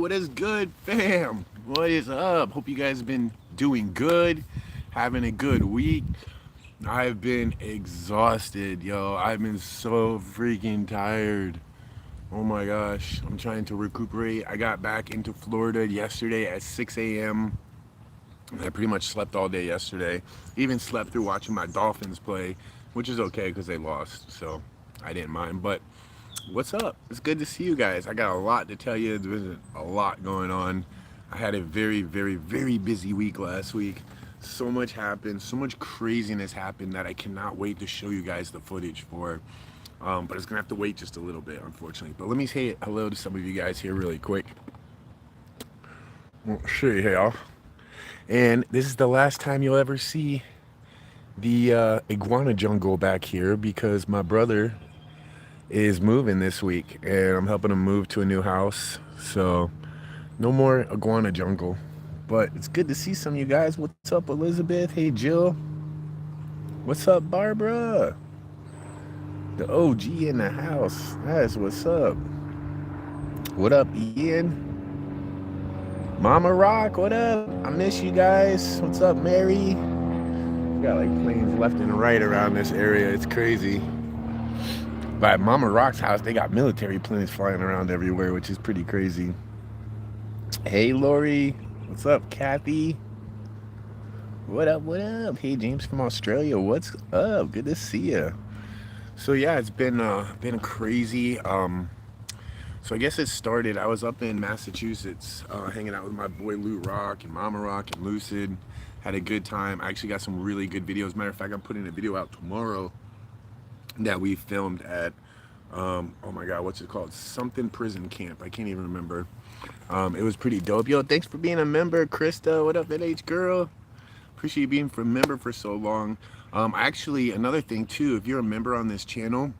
What is good, fam? What is up? Hope you guys have been doing good, having a good week. I've been exhausted, yo. I've been so freaking tired. Oh my gosh. I'm trying to recuperate. I got back into Florida yesterday at 6 a.m. I pretty much slept all day yesterday. Even slept through watching my Dolphins play, which is okay because they lost, so I didn't mind. But what's up? It's good to see you guys. I got a lot to tell you. There's a lot going on. I had a very, very, very busy week last week. So much happened, so much craziness happened that I cannot wait to show you guys the footage for. But it's gonna have to wait just a little bit, unfortunately. But let me say hello to some of you guys here really quick. Well, sure, yeah. And this is the last time you'll ever see the iguana jungle back here because my brother is moving this week and I'm helping him move to a new house. So no more iguana jungle. But it's good to see some of you guys. What's up, Elizabeth? Hey, Jill. What's up, Barbara? The OG in the house. That's what's up. What up, Ian? Mama Rock, what up? I miss you guys. What's up, Mary? We got like planes left and right around this area. It's crazy. But at Mama Rock's house, they got military planes flying around everywhere, which is pretty crazy. Hey, Lori. What's up, Kathy? What up, what up? Hey, James from Australia. What's up? Good to see you. So yeah, it's been crazy. So I guess it started, I was up in Massachusetts, hanging out with my boy Lou Rock and Mama Rock and Lucid. Had a good time. I actually got some really good videos. Matter of fact, I'm putting a video out tomorrow that we filmed at, oh my God, what's it called? Something prison camp. I can't even remember. It was pretty dope. Yo, thanks for being a member, Krista. What up, NH girl? Appreciate you being a member for so long. Actually, another thing too, if you're a member on this channel,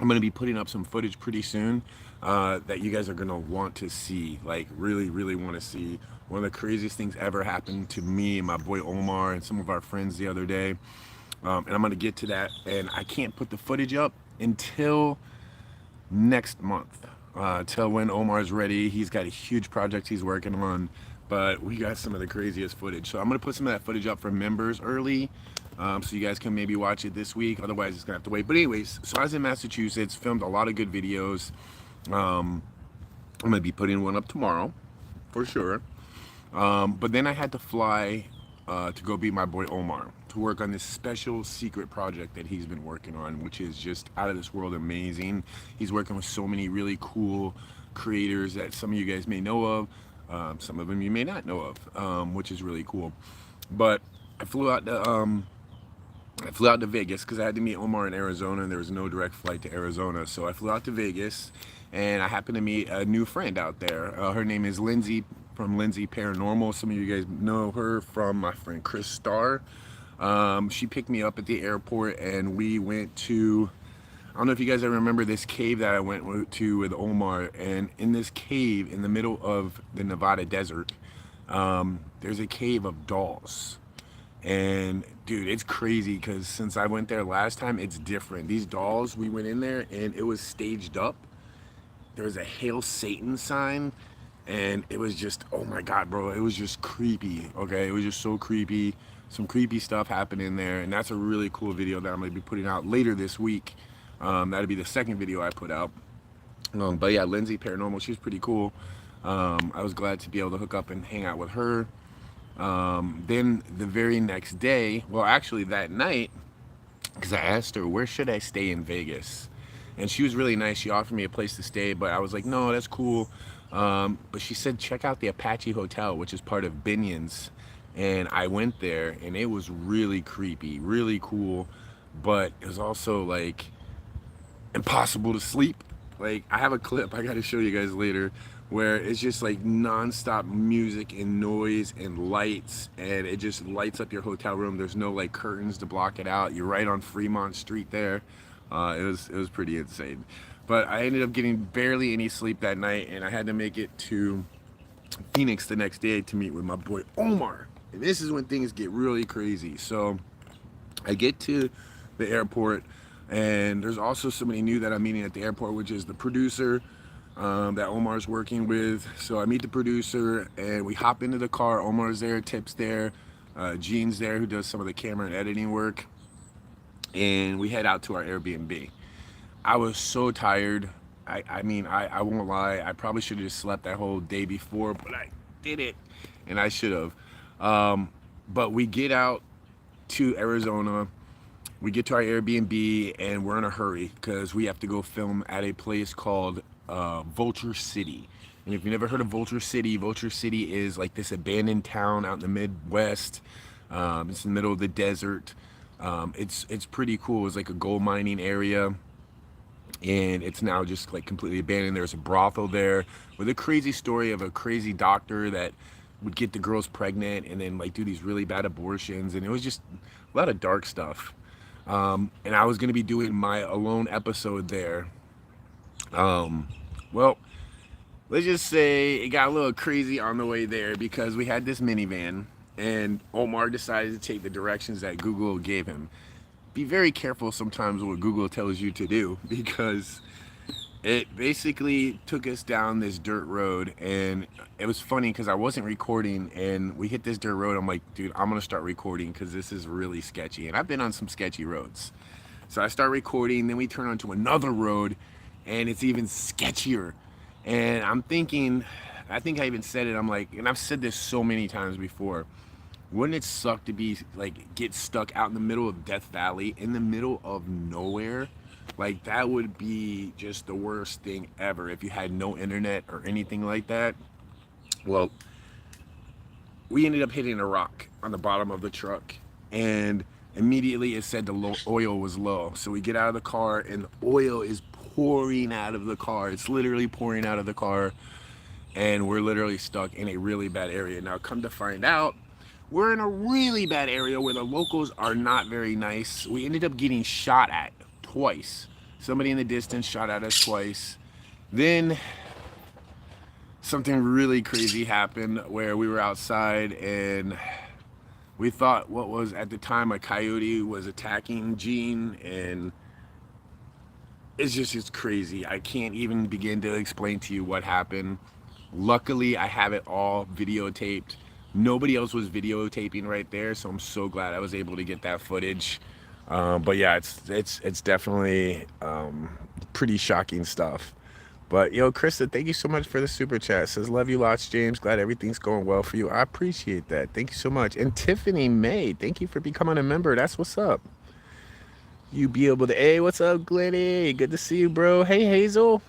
I'm going to be putting up some footage pretty soon that you guys are going to want to see, like really, really want to see. One of the craziest things ever happened to me and my boy Omar and some of our friends the other day. And I'm going to get to that. And I can't put the footage up until next month, till when Omar's ready. He's got a huge project he's working on, but we got some of the craziest footage. So I'm going to put some of that footage up for members early. So you guys can maybe watch it this week. Otherwise, it's gonna have to wait. But anyways, so I was in Massachusetts, filmed a lot of good videos. I'm gonna be putting one up tomorrow, for sure. But then I had to fly to go meet my boy Omar to work on this special secret project that he's been working on, which is just out of this world amazing. He's working with so many really cool creators that some of you guys may know of, some of them you may not know of, which is really cool. But I flew out to Vegas because I had to meet Omar in Arizona and there was no direct flight to Arizona. So I flew out to Vegas and I happened to meet a new friend out there. Her name is Lindsay from Lindsay Paranormal. Some of you guys know her from my friend Chris Starr. She picked me up at the airport and we went to, I don't know if you guys ever remember this cave that I went to with Omar. And in this cave in the middle of the Nevada desert, there's a cave of dolls. And dude, it's crazy because since I went there last time, it's different. These dolls, we went in there and it was staged up. There was a Hail Satan sign and it was just, oh my God, bro, it was just creepy, okay? It was just so creepy. Some creepy stuff happened in there, and that's a really cool video that I'm gonna be putting out later this week. That'll be the second video I put out. But yeah, Lindsay Paranormal, she's pretty cool. I was glad to be able to hook up and hang out with her. Then the very next day, well, actually that night, because I asked her, where should I stay in Vegas? And she was really nice. She offered me a place to stay, but I was like, no, that's cool. But she said, check out the Apache Hotel, which is part of Binion's. And I went there and it was really creepy, really cool. But it was also like impossible to sleep. Like, I have a clip I got to show you guys later where it's just like non-stop music and noise and lights, and it just lights up your hotel room. There's no like curtains to block it out. You're right on Fremont Street there. It was pretty insane. But I ended up getting barely any sleep that night, and I had to make it to Phoenix the next day to meet with my boy Omar. And this is when things get really crazy. So I get to the airport, and there's also somebody new that I'm meeting at the airport, which is the producer that Omar's working with. So I meet the producer and we hop into the car. Omar's there, Tip's there, Gene's there who does some of the camera and editing work, and we head out to our Airbnb. I was so tired. I won't lie. I probably should have just slept that whole day before, but I did it, and I should have. But we get out to Arizona. We get to our Airbnb, and we're in a hurry because we have to go film at a place called Vulture City. And if you've never heard of Vulture City, Vulture City is like this abandoned town out in the Midwest. It's in the middle of the desert. It's pretty cool. It's like a gold mining area, and it's now just like completely abandoned. There's a brothel there with a crazy story of a crazy doctor that would get the girls pregnant and then like do these really bad abortions, and it was just a lot of dark stuff. And I was gonna be doing my alone episode there. Well, let's just say it got a little crazy on the way there because we had this minivan, and Omar decided to take the directions that Google gave him. Be very careful sometimes what Google tells you to do, because it basically took us down this dirt road, and it was funny because I wasn't recording and we hit this dirt road. I'm like, dude, I'm gonna start recording because this is really sketchy, and I've been on some sketchy roads. So I start recording, then we turn onto another road and it's even sketchier. And I'm thinking, I think I even said it, I'm like, and I've said this so many times before, wouldn't it suck to be like get stuck out in the middle of Death Valley, in the middle of nowhere? Like that would be just the worst thing ever if you had no internet or anything like that. Well, we ended up hitting a rock on the bottom of the truck, and immediately it said the oil was low. So we get out of the car and the oil is pouring out of the car. It's literally pouring out of the car, and we're literally stuck in a really bad area. Now come to find out, we're in a really bad area where the locals are not very nice. We ended up getting shot at twice. Somebody in the distance shot at us twice. Then something really crazy happened where we were outside and we thought what was at the time a coyote was attacking Gene, and it's crazy. I can't even begin to explain to you what happened. Luckily, I have it all videotaped. Nobody else was videotaping right there, so I'm so glad I was able to get that footage. But yeah, it's definitely pretty shocking stuff. But yo, Krista, thank you so much for the super chat. Says love you lots, James. Glad everything's going well for you. I appreciate that. Thank you so much. And Tiffany May, thank you for becoming a member. That's what's up. You be able to. Hey, what's up, Glenny? Good to see you, bro. Hey, Hazel.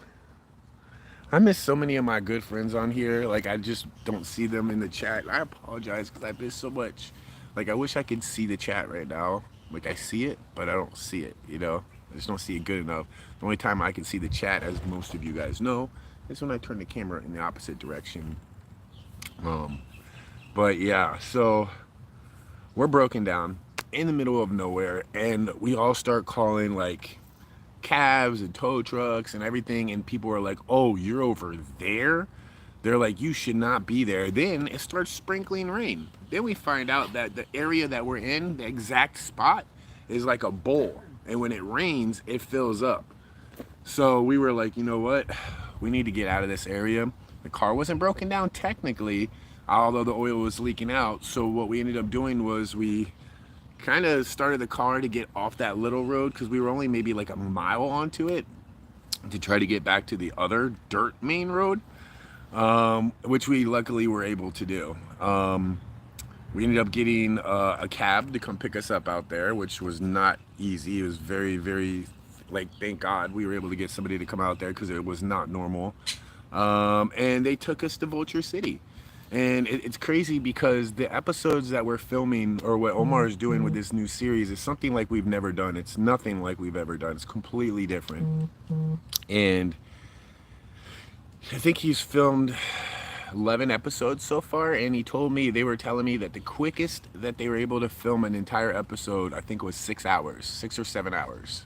I miss so many of my good friends on here. Like, I just don't see them in the chat. I apologize because I miss so much. Like, I wish I could see the chat right now. Like, I see it, but I don't see it, you know? I just don't see it good enough. The only time I can see the chat, as most of you guys know, is when I turn the camera in the opposite direction. But yeah, so we're broken down in the middle of nowhere, and we all start calling, like, cabs and tow trucks and everything, and people are like, oh, you're over there? They're like, you should not be there. Then it starts sprinkling rain. Then we find out that the area that we're in, the exact spot, is like a bowl, and when it rains it fills up. So we were like, you know what, we need to get out of this area. The car wasn't broken down technically, although the oil was leaking out. So what we ended up doing was we kind of started the car to get off that little road, because we were only maybe like a mile onto it, to try to get back to the other dirt main road, which we luckily were able to do. We ended up getting a cab to come pick us up out there, which was not easy. It was very, very, like, thank God we were able to get somebody to come out there because it was not normal. And they took us to Vulture City. And it's crazy because the episodes that we're filming, or what Omar is doing with this new series, is something like we've never done. It's nothing like we've ever done. It's completely different. And I think he's filmed 11 episodes so far, and they were telling me that the quickest that they were able to film an entire episode, I think, was 6 hours, 6 or 7 hours.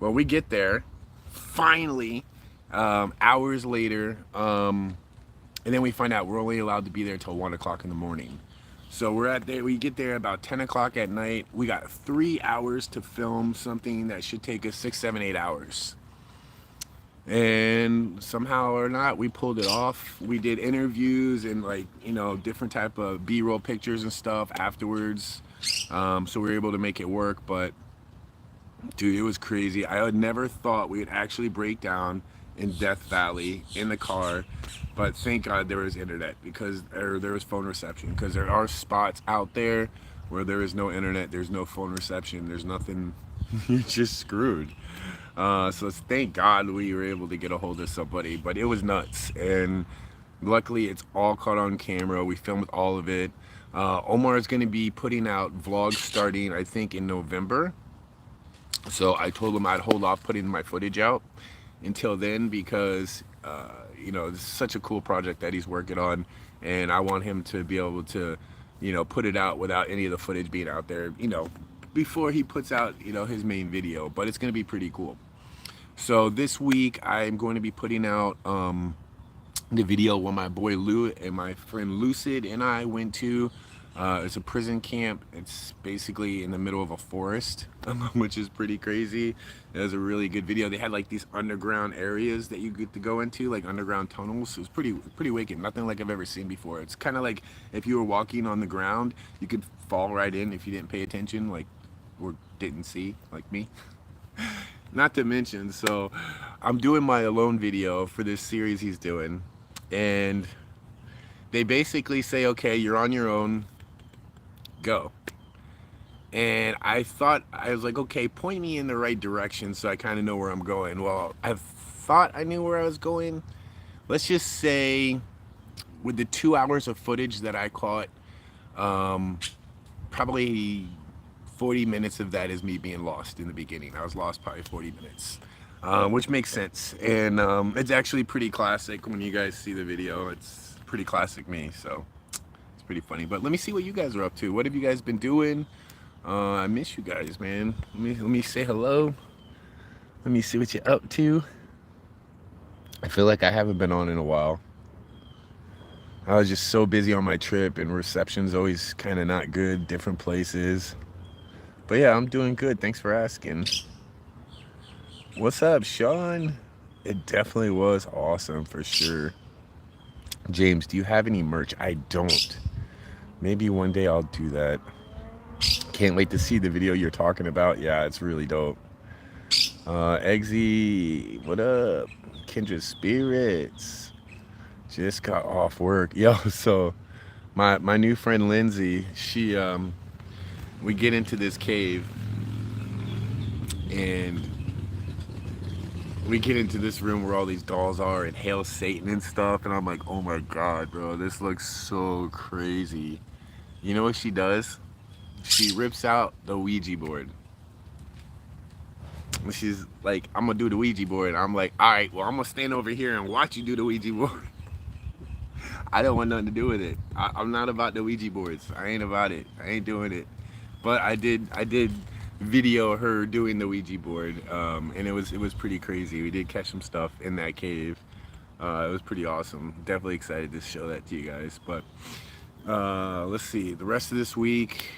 Well, we get there, finally, hours later, and then we find out we're only allowed to be there till 1 o'clock in the morning. So we get there about 10 o'clock at night. We got 3 hours to film something that should take us 6, 7, 8 hours. And somehow or not, we pulled it off. We did interviews and, like, different type of B-roll pictures and stuff afterwards. So we were able to make it work. But dude, it was crazy. I had never thought we would actually break down in Death Valley in the car, but thank God there was internet, because there was phone reception, because there are spots out there where there is no internet, there's no phone reception, there's nothing. You're just screwed. So thank God we were able to get a hold of somebody, but it was nuts. And luckily it's all caught on camera. We filmed all of it. Omar is going to be putting out vlogs starting, I think, in November. So I told him I'd hold off putting my footage out until then, because this is such a cool project that he's working on, and I want him to be able to put it out without any of the footage being out there before he puts out his main video. But it's going to be pretty cool. So this week I'm going to be putting out the video where my boy Lou and my friend Lucid and I went to. It's a prison camp. It's basically in the middle of a forest, which is pretty crazy. It was a really good video. They had like these underground areas that you get to go into, like underground tunnels. It was pretty wicked. Nothing like I've ever seen before. It's kind of like if you were walking on the ground, you could fall right in if you didn't pay attention, like, or didn't see, like me. Not to mention, so I'm doing my alone video for this series he's doing, and they basically say, okay, you're on your own, go. And I was like, okay, point me in the right direction so I kind of know where I'm going. Well, I thought I knew where I was going. Let's just say with the 2 hours of footage that I caught, probably 40 minutes of that is me being lost in the beginning. I was lost probably 40 minutes, which makes sense. And it's actually pretty classic when you guys see the video. It's pretty classic me, so it's pretty funny. But let me see what you guys are up to. What have you guys been doing? I miss you guys, man. Let me say hello. Let me see what you're up to. I feel like I haven't been on in a while. I was just so busy on my trip, and reception's always kind of not good, different places. But yeah, I'm doing good. Thanks for asking. What's up, Sean? It definitely was awesome, for sure. James, do you have any merch? I don't. Maybe one day I'll do that. Can't wait to see the video you're talking about. Yeah, it's really dope. Eggsy, what up? Kindred Spirits. Just got off work. Yo, so my new friend Lindsay, she we get into this cave, and we get into this room where all these dolls are, and Hail Satan and stuff, and I'm like, oh my God, bro, this looks so crazy. You know what she does? She rips out the Ouija board. She's like, I'm gonna do the Ouija board. I'm like, all right, well, I'm gonna stand over here and watch you do the Ouija board. I don't want nothing to do with it. I'm not about the Ouija boards. I ain't about it. I ain't doing it. But I did video her doing the Ouija board, and it was pretty crazy. We did catch some stuff in that cave. It was pretty awesome. Definitely excited to show that to you guys. But let's see, the rest of this week,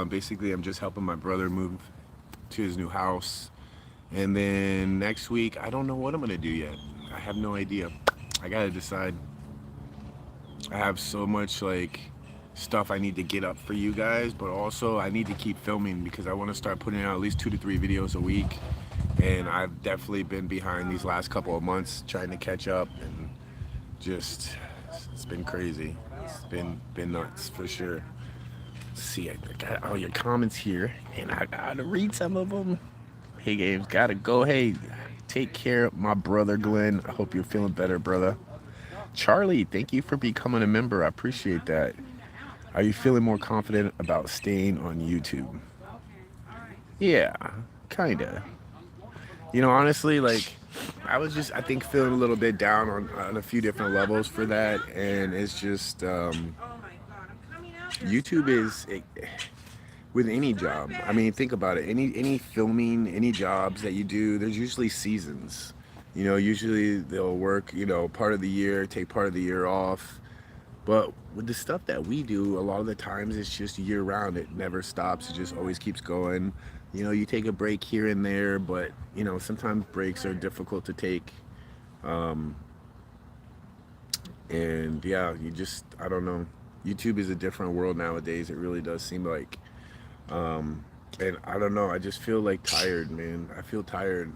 basically I'm just helping my brother move to his new house. And then next week, I don't know what I'm gonna do yet. I have no idea. I gotta decide. I have so much like stuff I need to get up for you guys, but also I need to keep filming, because I want to start putting out at least 2 to 3 videos a week. And I've definitely been behind these last couple of months trying to catch up, and just, it's been crazy. It's been nuts, for sure. Let's see, I got all your comments here, and I gotta read some of them. Hey, Games, gotta go. Hey, take care, my brother Glenn. I hope you're feeling better, brother. Charlie, thank you for becoming a member. I appreciate that. Are you feeling more confident about staying on YouTube? Yeah, kinda. Honestly, like, I think feeling a little bit down on a few different levels for that. And it's just, YouTube is, with any job. I mean, think about it. Any filming, any jobs that you do, there's usually seasons. Usually they'll work, part of the year, take part of the year off. But with the stuff that we do, a lot of the times it's just year round. It never stops. It just always keeps going. You take a break here and there, but sometimes breaks are difficult to take Um, and yeah, I don't know. YouTube is a different world nowadays. It really does seem like. And I don't know. I just feel like tired, man. I feel tired.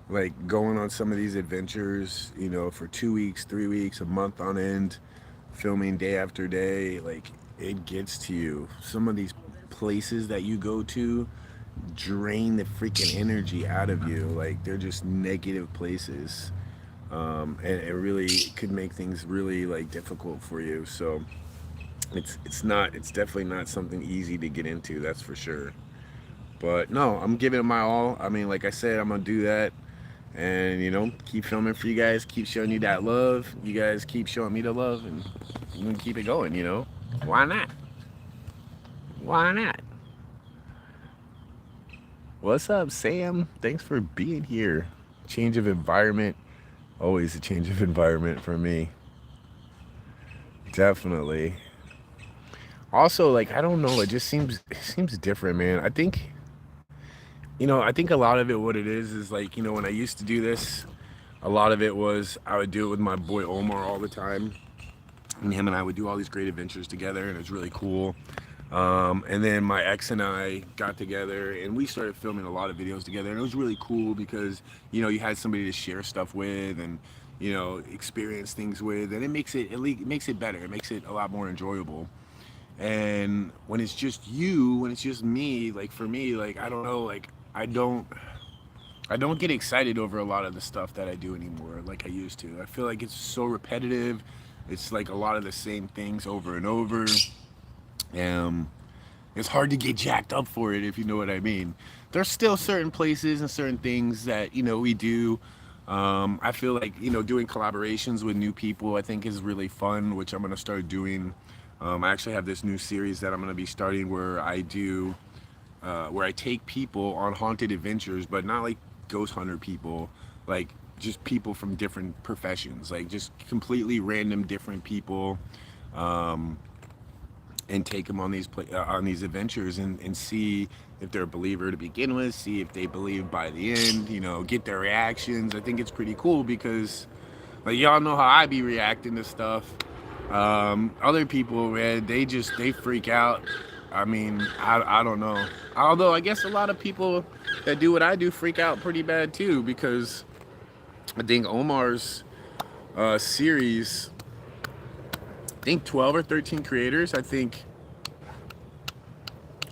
Like going on some of these adventures, for 2 weeks, 3 weeks, a month on end, filming day after day. Like it gets to you. Some of these places that you go to drain the freaking energy out of you. Like they're just negative places. And it really could make things really like difficult for you. So it's definitely not something easy to get into. That's for sure. But no, I'm giving it my all. I mean, like I said, I'm gonna do that, and keep filming for you guys, keep showing you that love. You guys keep showing me the love, and I'm gonna keep it going. Why not? Why not? What's up, Sam? Thanks for being here. Change of environment, always a change of environment for me. Definitely. Also, like I don't know, it seems different, man. I think a lot of it, what it is like, when I used to do this, a lot of it was I would do it with my boy Omar all the time, and him and I would do all these great adventures together, and it was really cool. And then my ex and I got together, and we started filming a lot of videos together, and it was really cool because you had somebody to share stuff with, and experience things with, and it makes it better. It makes it a lot more enjoyable. And when it's just you, when it's just me, like for me, like I don't know, like I don't get excited over a lot of the stuff that I do anymore like I used to. I feel like it's so repetitive. It's like a lot of the same things over and over. Um, it's hard to get jacked up for it, if you know what I mean. There's still certain places and certain things that we do. I feel like doing collaborations with new people I think is really fun, which I'm gonna start doing. I actually have this new series that I'm gonna be starting where I take people on haunted adventures, but not like ghost hunter people, like just people from different professions, like just completely random different people, um, and take them on these adventures, and see if they're a believer to begin with, see if they believe by the end, get their reactions. I think it's pretty cool because like y'all know how I be reacting to stuff. Other people, man, they freak out. I mean, I don't know. Although I guess a lot of people that do what I do freak out pretty bad too, because I think Omar's series, I think 12 or 13 creators, I think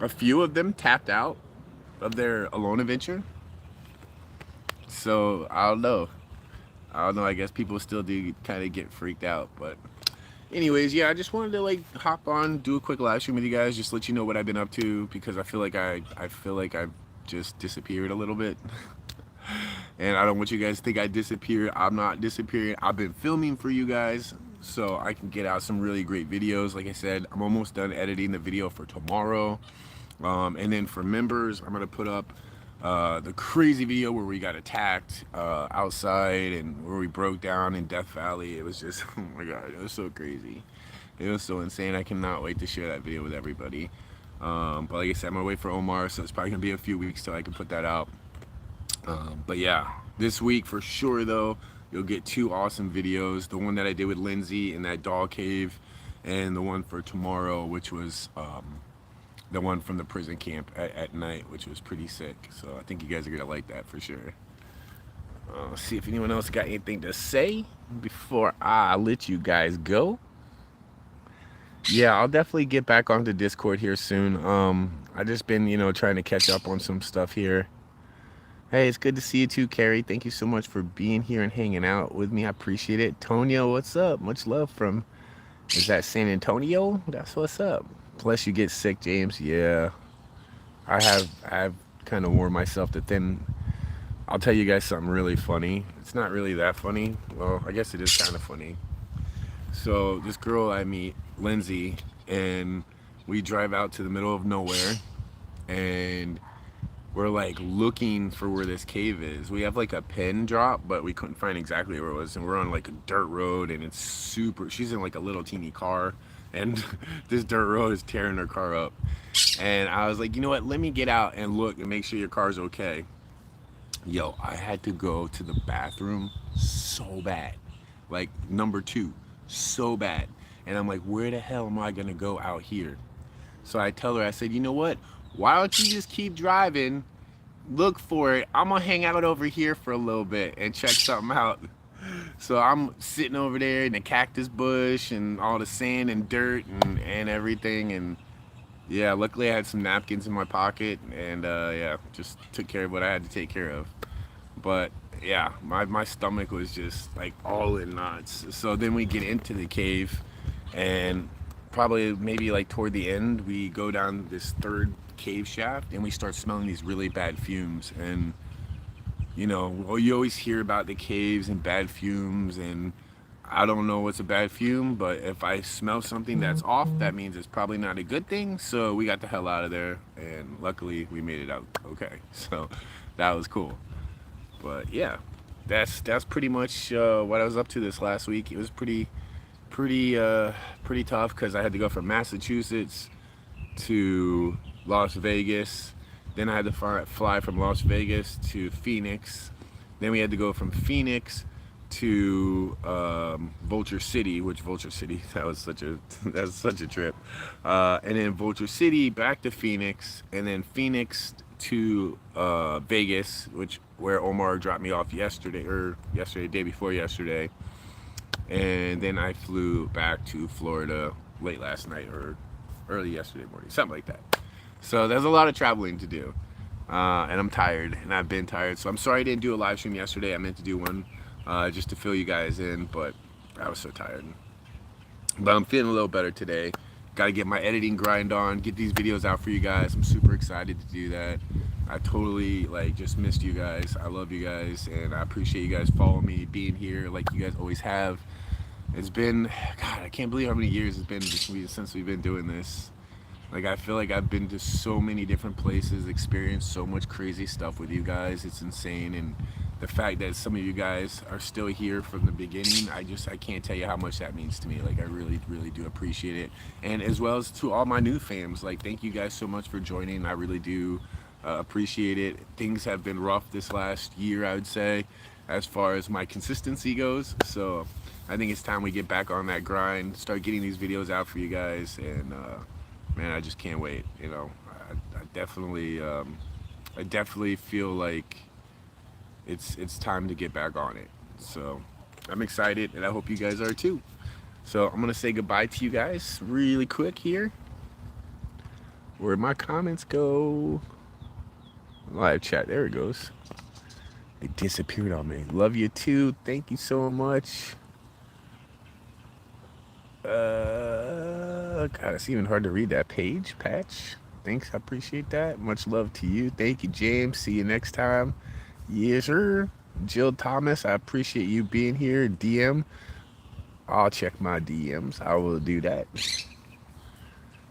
a few of them tapped out of their alone adventure. So I don't know. I don't know. I guess people still do kind of get freaked out, but anyways, yeah, I just wanted to like hop on, do a quick live stream with you guys, just let you know what I've been up to, because I feel like I've just disappeared a little bit. And I don't want you guys to think I disappeared. I'm not disappearing. I've been filming for you guys so I can get out some really great videos. Like I said, I'm almost done editing the video for tomorrow. And then for members, I'm gonna put up the crazy video where we got attacked outside, and where we broke down in Death Valley. It was just, oh my god, it was so crazy. It was so insane. I cannot wait to share that video with everybody. But like I said, I'm gonna wait for Omar, so it's probably gonna be a few weeks till I can put that out. But yeah, this week for sure though, you'll get two awesome videos. The one that I did with Lindsay in that dog cave, and the one for tomorrow, which was the one from the prison camp at night, which was pretty sick. So I think you guys are gonna like that for sure. See if anyone else got anything to say before I let you guys go. Yeah, I'll definitely get back onto Discord here soon. I just been, trying to catch up on some stuff here. Hey, it's good to see you too, Carrie. Thank you so much for being here and hanging out with me. I appreciate it. Tonio, what's up? Much love from, is that San Antonio? That's what's up. Plus you get sick, James. Yeah, I've kind of wore myself to thin. I'll tell you guys something really funny. It's not really that funny. Well, I guess it is kind of funny. So this girl I meet, Lindsay, and we drive out to the middle of nowhere, and we're like looking for where this cave is. We have like a pin drop, but we couldn't find exactly where it was, and we're on like a dirt road, and it's super, she's in like a little teeny car, and this dirt road is tearing her car up. And I was like, you know what, let me get out and look and make sure your car's okay. Yo, I had to go to the bathroom so bad. Like number two, so bad. And I'm like, where the hell am I gonna go out here? So I tell her, I said, you know what? Why don't you just keep driving, look for it. I'm gonna hang out over here for a little bit and check something out. So I'm sitting over there in the cactus bush and all the sand and dirt and everything. And yeah, luckily I had some napkins in my pocket and yeah, just took care of what I had to take care of. But yeah, my stomach was just like all in knots. So then we get into the cave, and probably maybe like toward the end, we go down this third cave shaft and we start smelling these really bad fumes. And you know, you always hear about the caves and bad fumes, and I don't know what's a bad fume, but if I smell something that's off, that means it's probably not a good thing. So we got the hell out of there, and luckily we made it out okay. So that was cool. But yeah, that's pretty much what I was up to this last week. It was pretty tough because I had to go from Massachusetts to Las Vegas. Then I had to fly from Las Vegas to Phoenix. Then we had to go from Phoenix to Vulture City, which Vulture City that was such a that's such a trip. And then Vulture City back to Phoenix, and then Phoenix to Vegas, which where Omar dropped me off yesterday, day before yesterday, and then I flew back to Florida late last night or early yesterday morning, something like that. So there's a lot of traveling to do, and I'm tired, and I've been tired. So I'm sorry I didn't do a live stream yesterday. I meant to do one just to fill you guys in, but I was so tired. But I'm feeling a little better today. Got to get my editing grind on, get these videos out for you guys. I'm super excited to do that. I totally like just missed you guys. I love you guys, and I appreciate you guys following me, being here like you guys always have. It's been, God, I can't believe how many years it's been since we've been doing this. Like, I feel like I've been to so many different places, experienced so much crazy stuff with you guys. It's insane. And the fact that some of you guys are still here from the beginning, I can't tell you how much that means to me. Like, I really, really do appreciate it. And as well as to all my new fans, like, thank you guys so much for joining. I really do appreciate it. Things have been rough this last year, I would say, as far as my consistency goes. So I think it's time we get back on that grind, start getting these videos out for you guys. And, man, I just can't wait. You know, I definitely feel like it's time to get back on it. So I'm excited, and I hope you guys are too. So I'm gonna say goodbye to you guys really quick here. Where'd my comments go? Live chat, there it goes. They disappeared on me. Love you too. Thank you so much. God, it's even hard to read that page. Patch. Thanks, I appreciate that. Much love to you. Thank you, James. See you next time. Yes, sir. Jill Thomas, I appreciate you being here. DM. I'll check my DMs. I will do that.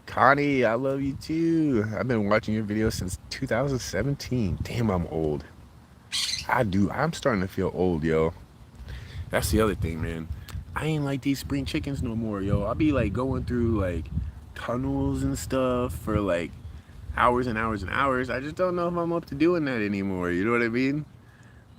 Connie, I love you too. I've been watching your videos since 2017. Damn, I'm old. I'm starting to feel old, yo. That's the other thing, man. I ain't like these spring chickens no more, yo. I'll be like going through like tunnels and stuff for like hours and hours and hours. I just don't know if I'm up to doing that anymore. You know what I mean?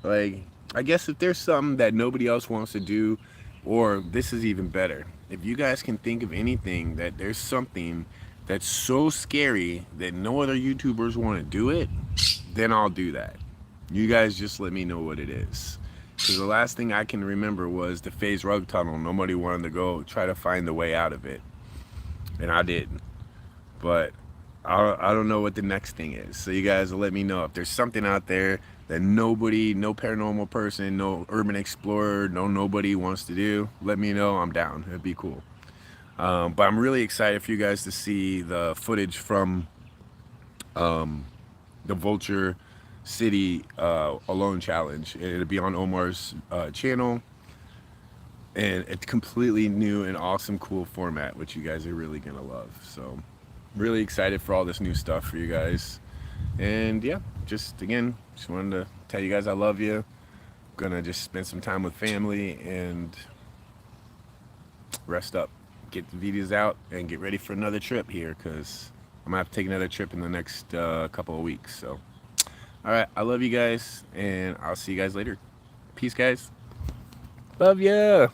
Like, I guess if there's something that nobody else wants to do, or this is even better, if you guys can think of anything that there's something that's so scary that no other YouTubers want to do it, then I'll do that. You guys just let me know what it is. Because the last thing I can remember was the Phase Rug Tunnel. Nobody wanted to go try to find the way out of it. And I didn't. But I don't know what the next thing is. So you guys will let me know if there's something out there that nobody, no paranormal person, no urban explorer, nobody wants to do. Let me know. I'm down. It'd be cool. But I'm really excited for you guys to see the footage from the Vulture City Alone Challenge. It'll be on Omar's channel. And it's completely new and awesome, cool format, which you guys are really going to love. So really excited for all this new stuff for you guys. And yeah, just wanted to tell you guys I love you. Gonna just spend some time with family and rest up, get the videos out, and get ready for another trip here, because I'm gonna have to take another trip in the next couple of weeks. So All right, I love you guys, and I'll see you guys later. Peace, guys. Love ya.